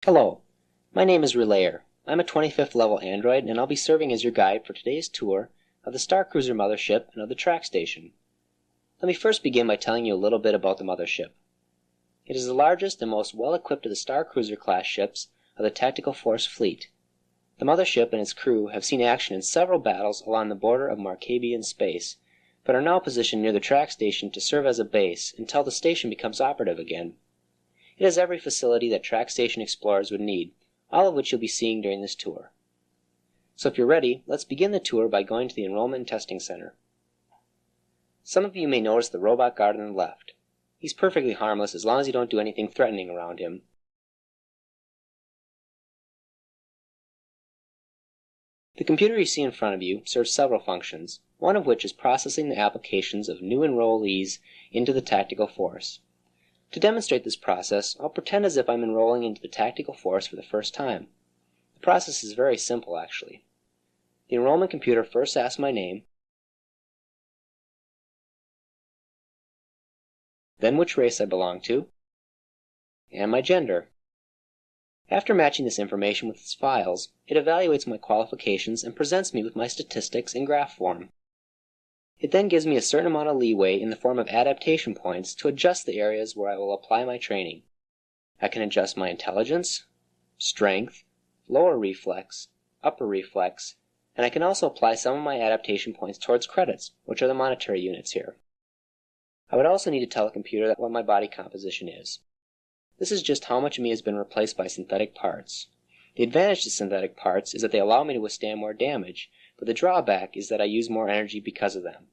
Hello, my name is Relayer. I'm a 25th level android and I'll be serving as your guide for today's tour of the Star Cruiser mothership and of the track station. Let me first begin by telling you a little bit about the mothership. It is the largest and most well-equipped of the Star Cruiser class ships of the Tactical Force fleet. The mothership and its crew have seen action in several battles along the border of Markabian space, but are now positioned near the track station to serve as a base until the station becomes operative again. It has every facility that track station explorers would need, all of which you'll be seeing during this tour. So if you're ready, let's begin the tour by going to the Enrollment and Testing Center. Some of you may notice the robot guard on the left. He's perfectly harmless as long as you don't do anything threatening around him. The computer you see in front of you serves several functions, one of which is processing the applications of new enrollees into the Tactical Force. To demonstrate this process, I'll pretend as if I'm enrolling into the Tactical Force for the first time. The process is very simple, actually. The enrollment computer first asks my name, then which race I belong to, and my gender. After matching this information with its files, it evaluates my qualifications and presents me with my statistics in graph form. It then gives me a certain amount of leeway in the form of adaptation points to adjust the areas where I will apply my training. I can adjust my intelligence, strength, lower reflex, upper reflex, and I can also apply some of my adaptation points towards credits, which are the monetary units here. I would also need to tell the computer what my body composition is. This is just how much of me has been replaced by synthetic parts. The advantage to synthetic parts is that they allow me to withstand more damage, but the drawback is that I use more energy because of them.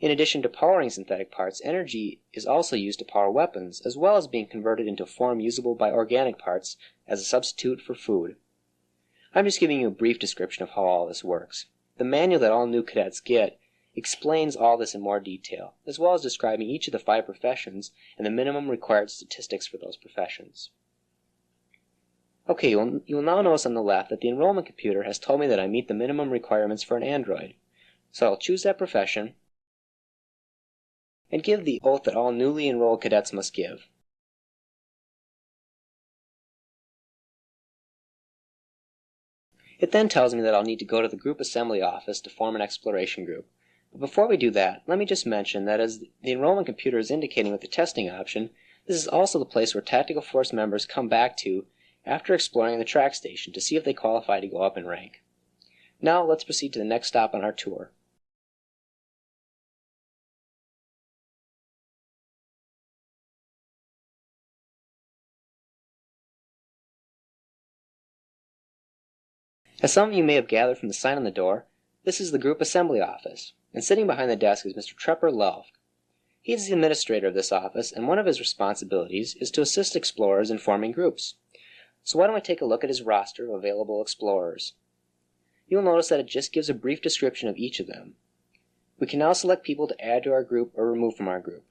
In addition to powering synthetic parts, energy is also used to power weapons, as well as being converted into a form usable by organic parts as a substitute for food. I'm just giving you a brief description of how all this works. The manual that all new cadets get explains all this in more detail, as well as describing each of the 5 professions and the minimum required statistics for those professions. Okay, you'll now notice on the left that the enrollment computer has told me that I meet the minimum requirements for an android. So I'll choose that profession and give the oath that all newly enrolled cadets must give. It then tells me that I'll need to go to the group assembly office to form an exploration group. But before we do that, let me just mention that as the enrollment computer is indicating with the testing option, this is also the place where Tactical Force members come back to after exploring the track station to see if they qualify to go up in rank. Now let's proceed to the next stop on our tour. As some of you may have gathered from the sign on the door, this is the group assembly office, and sitting behind the desk is Mr. Trepper Lelf. He is the administrator of this office, and one of his responsibilities is to assist explorers in forming groups. So why don't we take a look at his roster of available explorers. You'll notice that it just gives a brief description of each of them. We can now select people to add to our group or remove from our group.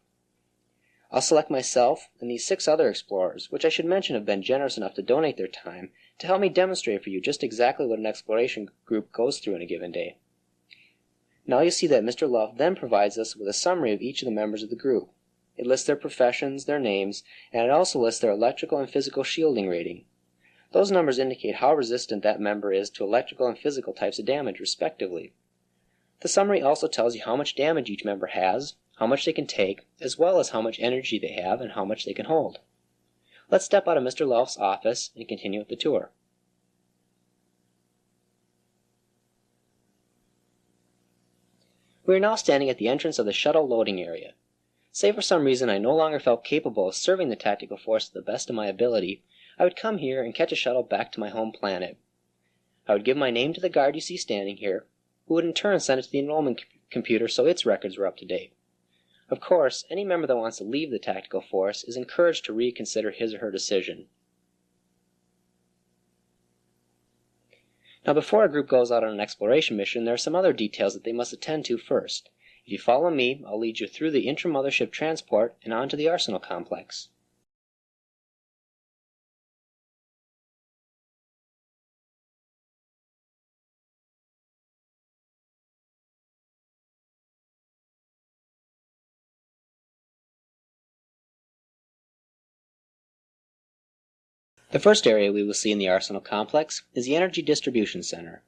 I'll select myself and these 6 other explorers, which I should mention have been generous enough to donate their time to help me demonstrate for you just exactly what an exploration group goes through in a given day. Now you'll see that Mr. Love then provides us with a summary of each of the members of the group. It lists their professions, their names, and it also lists their electrical and physical shielding rating. Those numbers indicate how resistant that member is to electrical and physical types of damage, respectively. The summary also tells you how much damage each member has, how much they can take, as well as how much energy they have and how much they can hold. Let's step out of Mr. Lelf's office and continue with the tour. We are now standing at the entrance of the shuttle loading area. Say for some reason I no longer felt capable of serving the Tactical Force to the best of my ability, I would come here and catch a shuttle back to my home planet. I would give my name to the guard you see standing here, who would in turn send it to the enrollment computer so its records were up to date. Of course, any member that wants to leave the Tactical Force is encouraged to reconsider his or her decision. Now before a group goes out on an exploration mission, there are some other details that they must attend to first. If you follow me, I'll lead you through the intra-mothership transport and onto the arsenal complex. The first area we will see in the Arsenal complex is the Energy Distribution Center.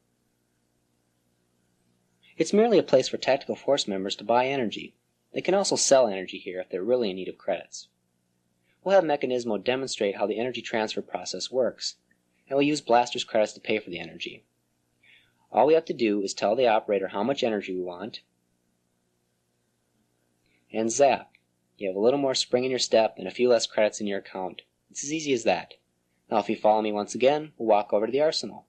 It's merely a place for Tactical Force members to buy energy. They can also sell energy here if they're really in need of credits. We'll have Mechanismo demonstrate how the energy transfer process works, and we'll use Blaster's credits to pay for the energy. All we have to do is tell the operator how much energy we want, and zap, you have a little more spring in your step and a few less credits in your account. It's as easy as that. Now if you follow me once again, we'll walk over to the Arsenal.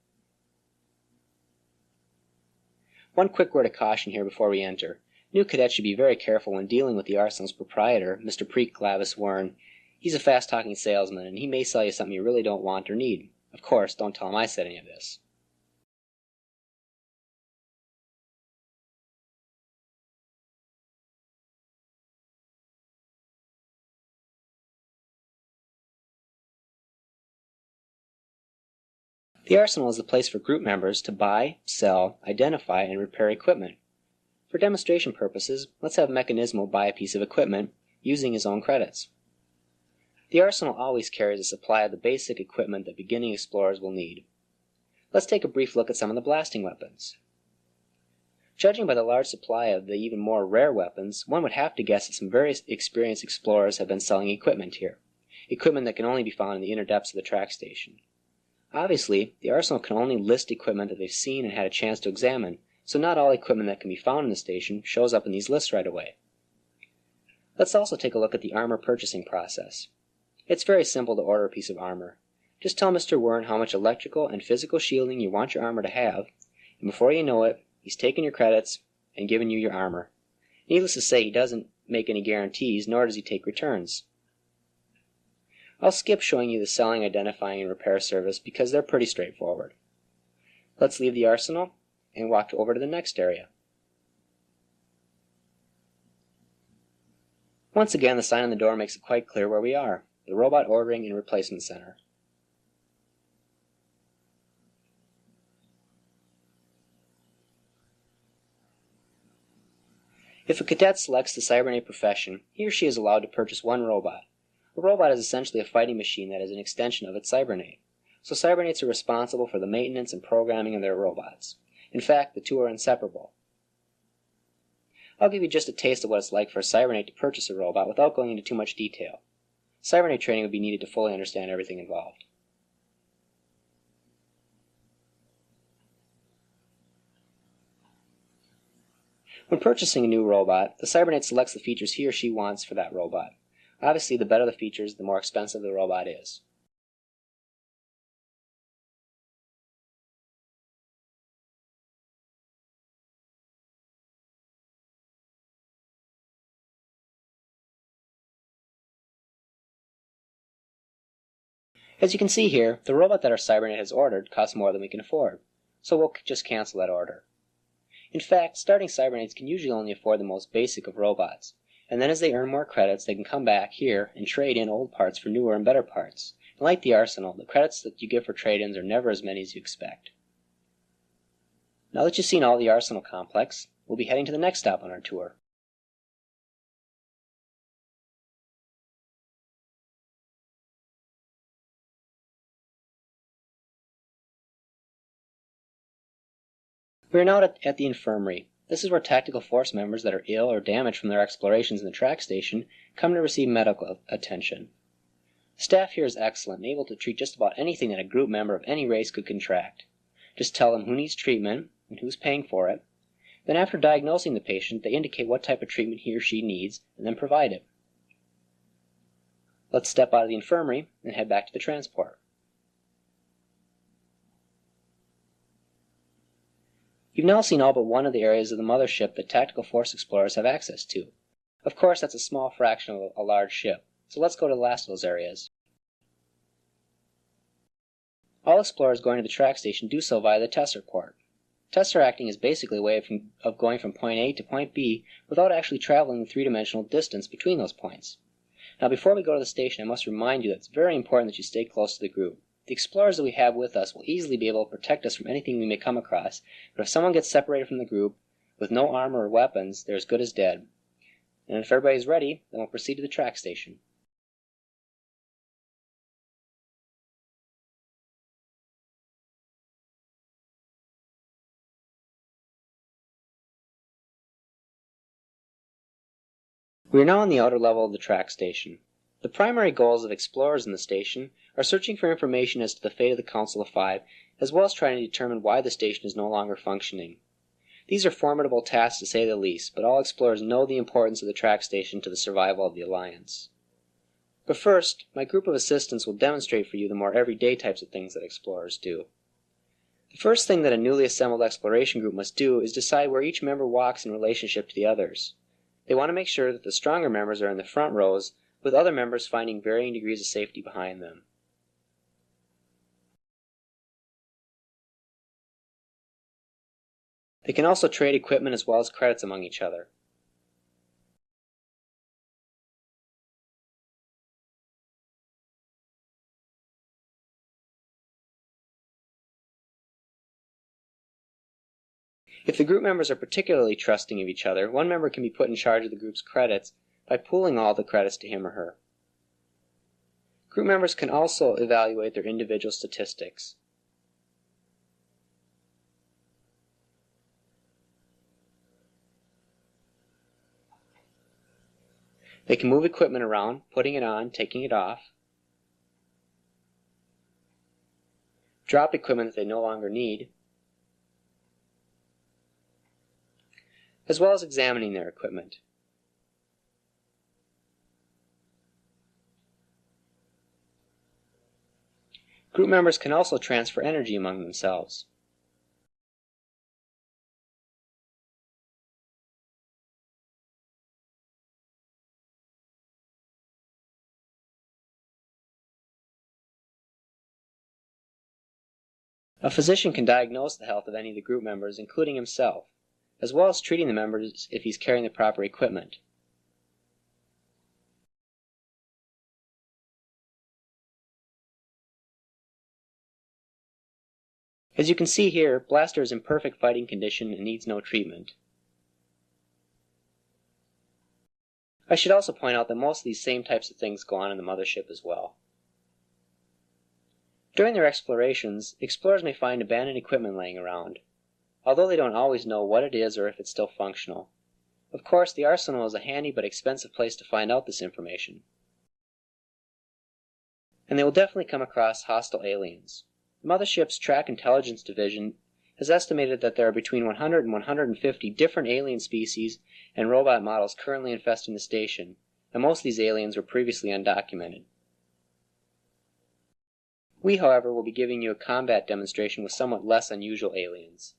One quick word of caution here before we enter. New cadets should be very careful when dealing with the Arsenal's proprietor, Mr. Preet Glavis Warren. He's a fast-talking salesman, and he may sell you something you really don't want or need. Of course, don't tell him I said any of this. The Arsenal is the place for group members to buy, sell, identify, and repair equipment. For demonstration purposes, let's have Mechanismo buy a piece of equipment using his own credits. The Arsenal always carries a supply of the basic equipment that beginning explorers will need. Let's take a brief look at some of the blasting weapons. Judging by the large supply of the even more rare weapons, one would have to guess that some very experienced explorers have been selling equipment here, equipment that can only be found in the inner depths of the track station. Obviously, the Arsenal can only list equipment that they've seen and had a chance to examine, so not all equipment that can be found in the station shows up in these lists right away. Let's also take a look at the armor purchasing process. It's very simple to order a piece of armor. Just tell Mr. Wern how much electrical and physical shielding you want your armor to have, and before you know it, he's taken your credits and given you your armor. Needless to say, he doesn't make any guarantees, nor does he take returns. I'll skip showing you the selling, identifying, and repair service because they're pretty straightforward. Let's leave the Arsenal and walk over to the next area. Once again, the sign on the door makes it quite clear where we are, the Robot Ordering and Replacement Center. If a cadet selects the cybernate profession, he or she is allowed to purchase one robot. A robot is essentially a fighting machine that is an extension of its cybernate. So cybernates are responsible for the maintenance and programming of their robots. In fact, the two are inseparable. I'll give you just a taste of what it's like for a cybernate to purchase a robot without going into too much detail. Cybernate training would be needed to fully understand everything involved. When purchasing a new robot, the cybernate selects the features he or she wants for that robot. Obviously, the better the features, the more expensive the robot is. As you can see here, the robot that our cybernate has ordered costs more than we can afford, so we'll just cancel that order. In fact, starting cybernates can usually only afford the most basic of robots, and then as they earn more credits, they can come back here and trade in old parts for newer and better parts. And like the Arsenal, the credits that you get for trade-ins are never as many as you expect. Now that you've seen all the Arsenal complex, we'll be heading to the next stop on our tour. We are now at the infirmary. This is where Tactical Force members that are ill or damaged from their explorations in the track station come to receive medical attention. Staff here is excellent and able to treat just about anything that a group member of any race could contract. Just tell them who needs treatment and who's paying for it. Then after diagnosing the patient, they indicate what type of treatment he or she needs and then provide it. Let's step out of the infirmary and head back to the transport. You've now seen all but one of the areas of the mothership that Tactical Force explorers have access to. Of course, that's a small fraction of a large ship, so let's go to the last of those areas. All explorers going to the track station do so via the Tesser port. Tesseracting is basically a way of going from point A to point B without actually traveling the three-dimensional distance between those points. Now before we go to the station, I must remind you that it's very important that you stay close to the group. The explorers that we have with us will easily be able to protect us from anything we may come across, but if someone gets separated from the group with no armor or weapons, they're as good as dead. And if everybody's ready, then we'll proceed to the track station. We are now on the outer level of the track station. The primary goals of explorers in the station are searching for information as to the fate of the Council of Five, as well as trying to determine why the station is no longer functioning. These are formidable tasks to say the least, but all explorers know the importance of the track station to the survival of the Alliance. But first, my group of assistants will demonstrate for you the more everyday types of things that explorers do. The first thing that a newly assembled exploration group must do is decide where each member walks in relationship to the others. They want to make sure that the stronger members are in the front rows, with other members finding varying degrees of safety behind them. They can also trade equipment as well as credits among each other. If the group members are particularly trusting of each other, one member can be put in charge of the group's credits by pooling all the credits to him or her. Group members can also evaluate their individual statistics. They can move equipment around, putting it on, taking it off, drop equipment that they no longer need, as well as examining their equipment. Group members can also transfer energy among themselves. A physician can diagnose the health of any of the group members, including himself, as well as treating the members if he's carrying the proper equipment. As you can see here, Blaster is in perfect fighting condition and needs no treatment. I should also point out that most of these same types of things go on in the mothership as well. During their explorations, explorers may find abandoned equipment laying around, although they don't always know what it is or if it's still functional. Of course, the arsenal is a handy but expensive place to find out this information. And they will definitely come across hostile aliens. The mothership's Track Intelligence Division has estimated that there are between 100 and 150 different alien species and robot models currently infesting the station, and most of these aliens were previously undocumented. We, however, will be giving you a combat demonstration with somewhat less unusual aliens.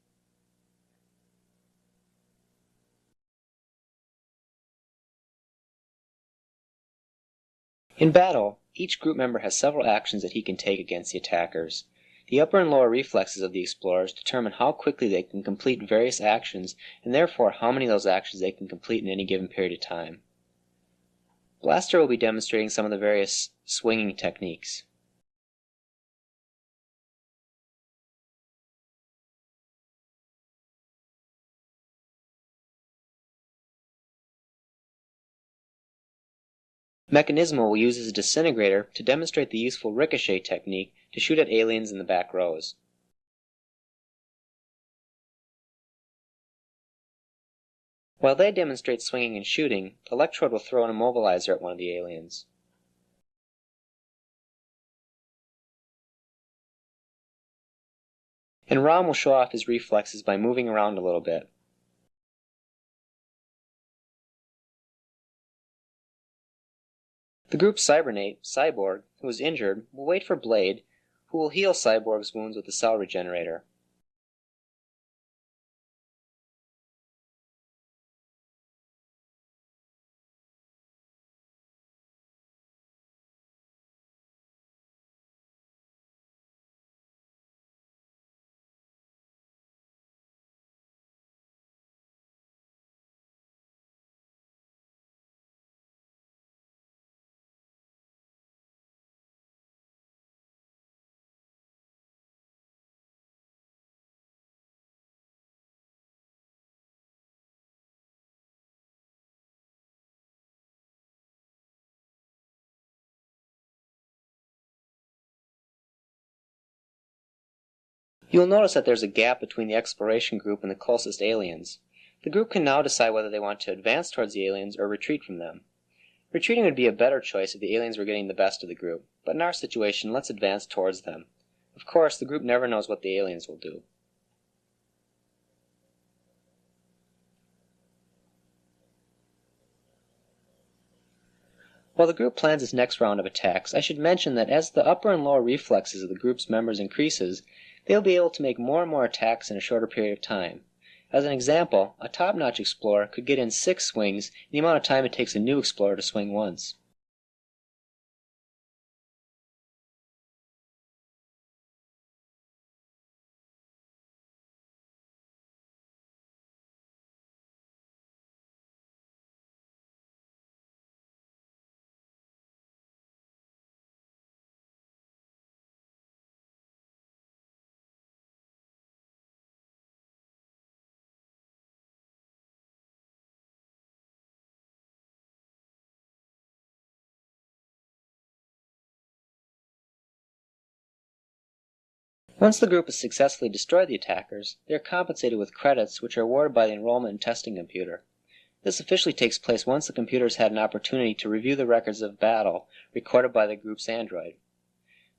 In battle, each group member has several actions that he can take against the attackers. The upper and lower reflexes of the explorers determine how quickly they can complete various actions, and therefore how many of those actions they can complete in any given period of time. Blaster will be demonstrating some of the various swinging techniques. Mechanismo will use his disintegrator to demonstrate the useful ricochet technique to shoot at aliens in the back rows. While they demonstrate swinging and shooting, Electrode will throw an immobilizer at one of the aliens. And Rom will show off his reflexes by moving around a little bit. The group's cybernate, Cyborg, who is injured, will wait for Blade, who will heal Cyborg's wounds with the cell regenerator. You will notice that there's a gap between the exploration group and the closest aliens. The group can now decide whether they want to advance towards the aliens or retreat from them. Retreating would be a better choice if the aliens were getting the best of the group, but in our situation, let's advance towards them. Of course, the group never knows what the aliens will do. While the group plans its next round of attacks, I should mention that as the upper and lower reflexes of the group's members increases, they will be able to make more and more attacks in a shorter period of time. As an example, a top-notch explorer could get in 6 swings in the amount of time it takes a new explorer to swing once. Once the group has successfully destroyed the attackers, they are compensated with credits which are awarded by the enrollment and testing computer. This officially takes place once the computer has had an opportunity to review the records of battle recorded by the group's android.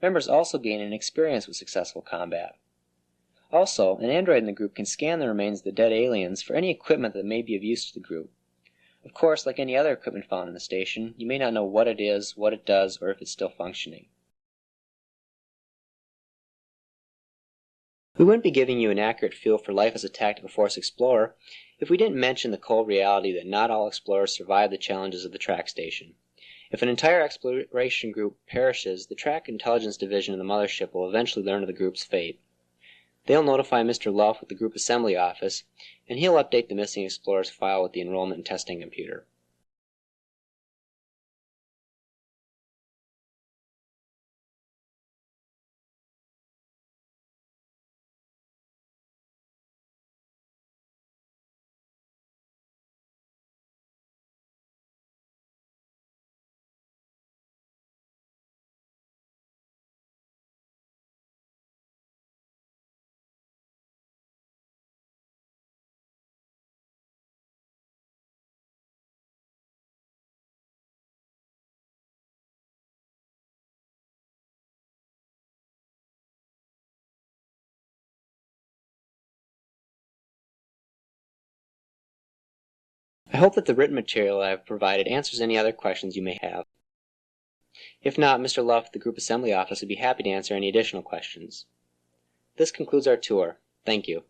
Members also gain an experience with successful combat. Also, an android in the group can scan the remains of the dead aliens for any equipment that may be of use to the group. Of course, like any other equipment found in the station, you may not know what it is, what it does, or if it's still functioning. We wouldn't be giving you an accurate feel for life as a tactical force explorer if we didn't mention the cold reality that not all explorers survive the challenges of the track station. If an entire exploration group perishes, the Track Intelligence Division in the mothership will eventually learn of the group's fate. They'll notify Mr. Luff with the group assembly office, and he'll update the missing explorer's file with the enrollment and testing computer. I hope that the written material I have provided answers any other questions you may have. If not, Mr. Luff at the Group Assembly Office would be happy to answer any additional questions. This concludes our tour. Thank you.